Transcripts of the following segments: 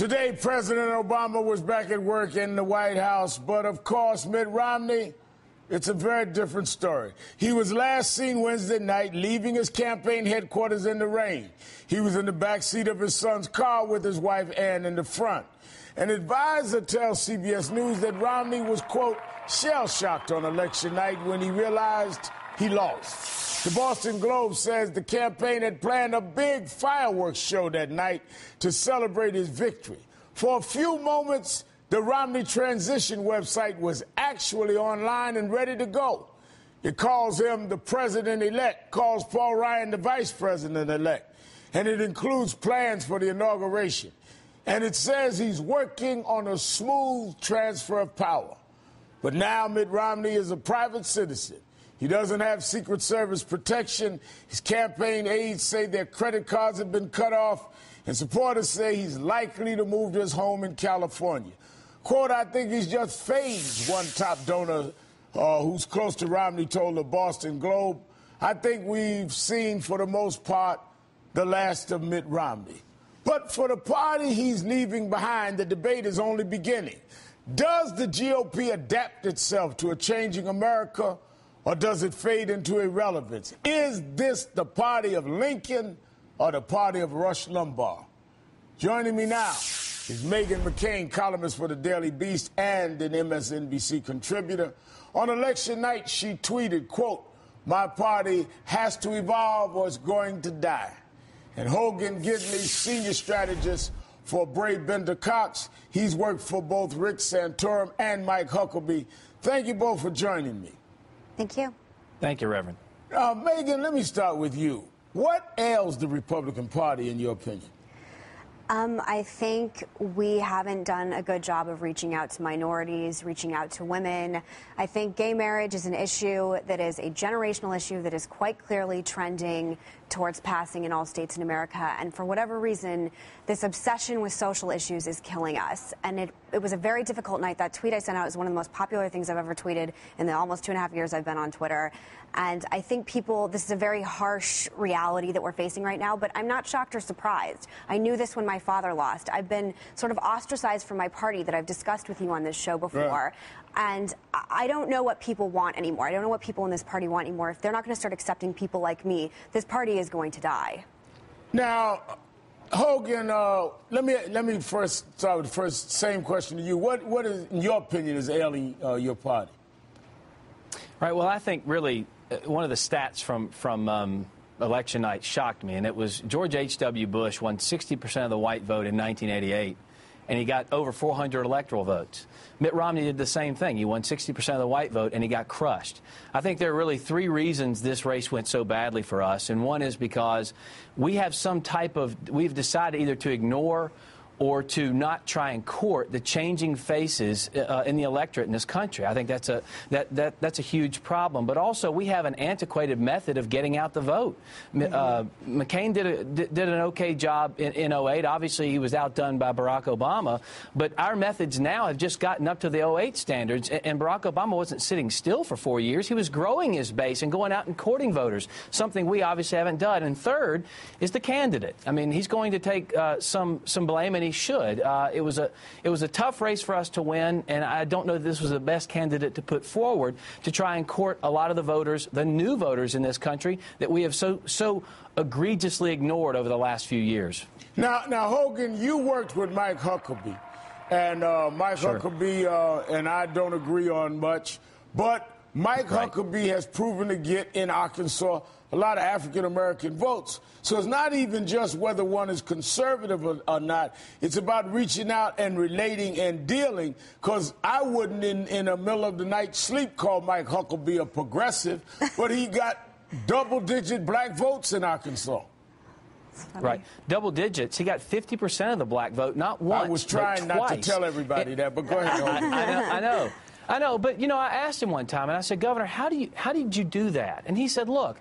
Today, President Obama was back at work in the White House, but of course, Mitt Romney, it's a very different story. He was last seen Wednesday night leaving his campaign headquarters in the rain. He was in the backseat of his son's car with his wife Ann in the front. An advisor tells CBS News that Romney was, quote, shell-shocked on election night when he realized he lost. The Boston Globe says the campaign had planned a big fireworks show that night to celebrate his victory. For a few moments, the Romney Transition website was actually online and ready to go. It calls him the president-elect, calls Paul Ryan the vice president-elect, and it includes plans for the inauguration. And it says he's working on a smooth transfer of power. But now Mitt Romney is a private citizen. He doesn't have Secret Service protection. His campaign aides say their credit cards have been cut off, and supporters say he's likely to move to his home in California. Quote, I think he's just phased, one top donor who's close to Romney told the Boston Globe. I think we've seen, for the most part, the last of Mitt Romney. But for the party he's leaving behind, the debate is only beginning. Does the GOP adapt itself to a changing America, or does it fade into irrelevance? Is this the party of Lincoln or the party of Rush Limbaugh? Joining me now is Meghan McCain, columnist for the Daily Beast and an MSNBC contributor. On election night, she tweeted, quote, my party has to evolve or it's going to die. And Hogan Gidley, senior strategist for Bray Bender Cox, he's worked for both Rick Santorum and Mike Huckabee. Thank you both for joining me. Thank you. Thank you, Reverend. Meghan, let me start with you. What ails the Republican Party, in your opinion? I think we haven't done a good job of reaching out to minorities, reaching out to women. I think gay marriage is an issue that is a generational issue that is quite clearly trending towards passing in all states in America. And for whatever reason, this obsession with social issues is killing us. And it was a very difficult night. That tweet I sent out is one of the most popular things I've ever tweeted in the almost 2.5 years I've been on Twitter. And I think this is a very harsh reality that we're facing right now, but I'm not shocked or surprised. I knew this when my father lost. I've been sort of ostracized from my party that I've discussed with you on this show before. Right. And I don't know what people want anymore. I don't know what people in this party want anymore. If they're not going to start accepting people like me, this party is going to die. Now, Hogan, let me first start with the same question to you. What is, in your opinion, is ailing your party? Right. Well, I think really one of the stats from election night shocked me, and it was George H.W. Bush won 60% of the white vote in 1988, and he got over 400 electoral votes. Mitt Romney did the same thing. He won 60% of the white vote, and he got crushed. I think there are really three reasons this race went so badly for us, and one is because we have we've decided either to ignore or to not try and court the changing faces in the electorate in this country. I think that's a huge problem. But also, we have an antiquated method of getting out the vote. McCain did an okay job in 08. Obviously, he was outdone by Barack Obama. But our methods now have just gotten up to the 08 standards. And Barack Obama wasn't sitting still for 4 years. He was growing his base and going out and courting voters, something we obviously haven't done. And third is the candidate. I mean, he's going to take some blame, and he should. It was a tough race for us to win, and I don't know that this was the best candidate to put forward to try and court a lot of the voters, the new voters in this country, that we have so egregiously ignored over the last few years. Now, Hogan, you worked with Mike Huckabee, and Mike Huckabee and I don't agree on much, but Mike Huckabee has proven to get in Arkansas a lot of African-American votes. So it's not even just whether one is conservative or not. It's about reaching out and relating and dealing, because I wouldn't in the middle of the night sleep call Mike Huckabee a progressive, but he got double-digit black votes in Arkansas. Right. Double digits. He got 50% of the black vote, not once, I was trying not to tell everybody that, but go ahead. I know, but, you know, I asked him one time, and I said, Governor, how did you do that? And he said, look,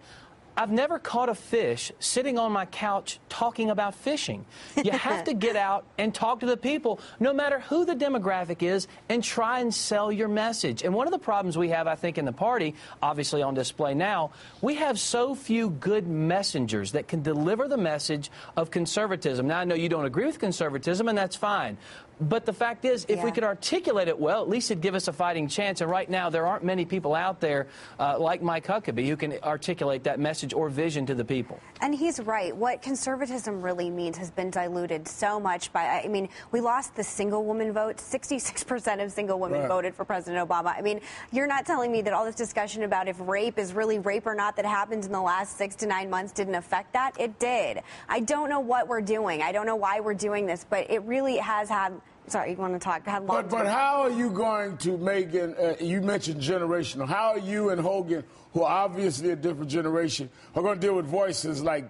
I've never caught a fish sitting on my couch talking about fishing. You have to get out and talk to the people, no matter who the demographic is, and try and sell your message. And one of the problems we have, I think, in the party, obviously on display now, we have so few good messengers that can deliver the message of conservatism. Now, I know you don't agree with conservatism, and that's fine. But the fact is, if we could articulate it well, at least it'd give us a fighting chance. And right now, there aren't many people out there like Mike Huckabee who can articulate that message or vision to the people. And he's right. What conservatism really means has been diluted so much by, I mean, we lost the single woman vote. 66% of single women voted for President Obama. I mean, you're not telling me that all this discussion about if rape is really rape or not that happened in the last 6 to 9 months didn't affect that? It did. I don't know what we're doing. I don't know why we're doing this, but it really has had... Sorry, you want to talk? But how are you going to make it? You mentioned generational. How are you and Hogan, who are obviously a different generation, are going to deal with voices like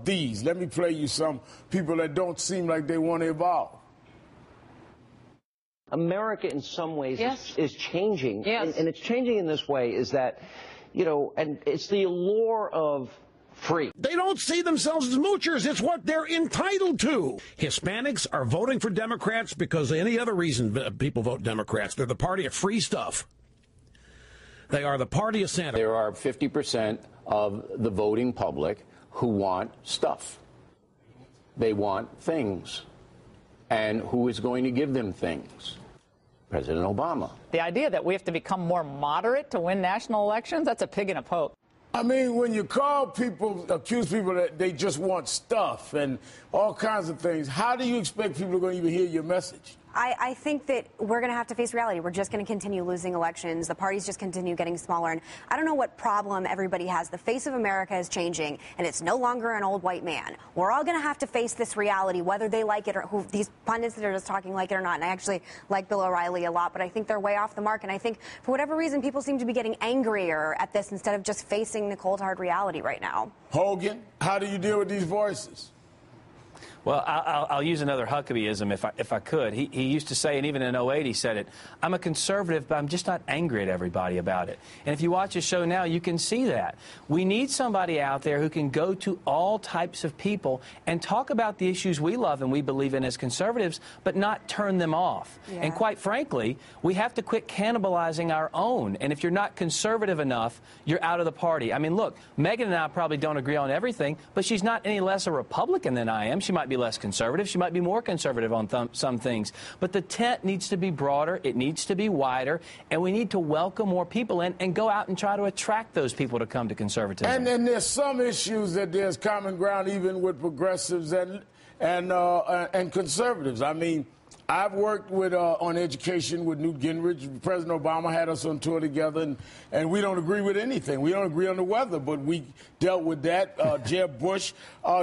these? Let me play you some people that don't seem like they want to evolve. America, in some ways, is changing. And it's changing in this way is that, you know, and it's the allure of free. They don't see themselves as moochers. It's what they're entitled to. Hispanics are voting for Democrats because any other reason people vote Democrats. They're the party of free stuff. They are the party of Santa. There are 50% of the voting public who want stuff. They want things. And who is going to give them things? President Obama. The idea that we have to become more moderate to win national elections, that's a pig in a poke. I mean, when you call people, accuse people that they just want stuff and all kinds of things, how do you expect people are going to even hear your message? I think that we're going to have to face reality. We're just going to continue losing elections. The parties just continue getting smaller. And I don't know what problem everybody has. The face of America is changing, and it's no longer an old white man. We're all going to have to face this reality, whether they like it or who these pundits that are just talking like it or not. And I actually like Bill O'Reilly a lot, but I think they're way off the mark. And I think for whatever reason, people seem to be getting angrier at this instead of just facing the cold, hard reality right now. Hogan, how do you deal with these voices? Well, I'll use another Huckabeeism if I could. He used to say, and even in 08 he said it, I'm a conservative, but I'm just not angry at everybody about it. And if you watch his show now, you can see that. We need somebody out there who can go to all types of people and talk about the issues we love and we believe in as conservatives, but not turn them off. Yeah. And quite frankly, we have to quit cannibalizing our own. And if you're not conservative enough, you're out of the party. I mean, look, Megyn and I probably don't agree on everything, but she's not any less a Republican than I am. She might be less conservative. She might be more conservative on some things. But the tent needs to be broader. It needs to be wider. And we need to welcome more people in and go out and try to attract those people to come to conservatism. And then there's some issues that there's common ground even with progressives and conservatives. I mean, I've worked with on education with Newt Gingrich. President Obama had us on tour together, and we don't agree with anything. We don't agree on the weather, but we dealt with that. Jeb Bush,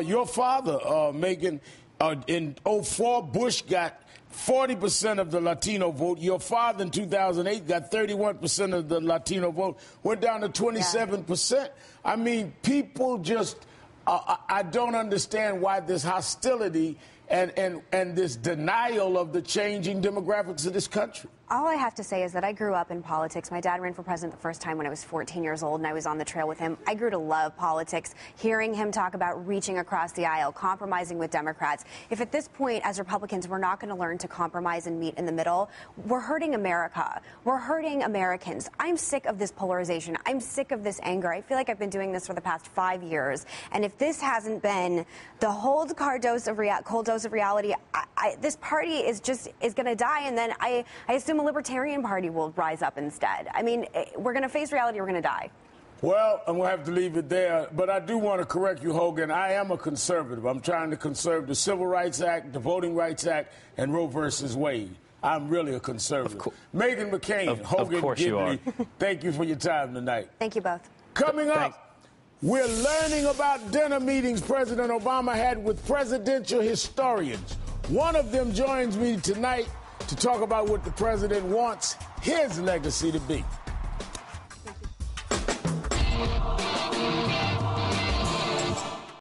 your father, Megan, in 2004, Bush got 40% of the Latino vote. Your father in 2008 got 31% of the Latino vote. Went down to 27%. Yeah. I mean, people just, I don't understand why this hostility and this denial of the changing demographics of this country. All I have to say is that I grew up in politics. My dad ran for president the first time when I was 14 years old, and I was on the trail with him. I grew to love politics, hearing him talk about reaching across the aisle, compromising with Democrats. If at this point, as Republicans, we're not going to learn to compromise and meet in the middle, we're hurting America. We're hurting Americans. I'm sick of this polarization. I'm sick of this anger. I feel like I've been doing this for the past 5 years. And if this hasn't been the cold dose of reality, this party is going to die, and then I assume a Libertarian Party will rise up instead. I mean, we're going to face reality, we're going to die. Well, I'm going to have to leave it there, but I do want to correct you, Hogan. I am a conservative. I'm trying to conserve the Civil Rights Act, the Voting Rights Act, and Roe versus Wade. I'm really a conservative. Meghan McCain, Hogan Gidley, thank you for your time tonight. Thank you both. Coming up, we're learning about dinner meetings President Obama had with presidential historians. One of them joins me tonight to talk about what the president wants his legacy to be.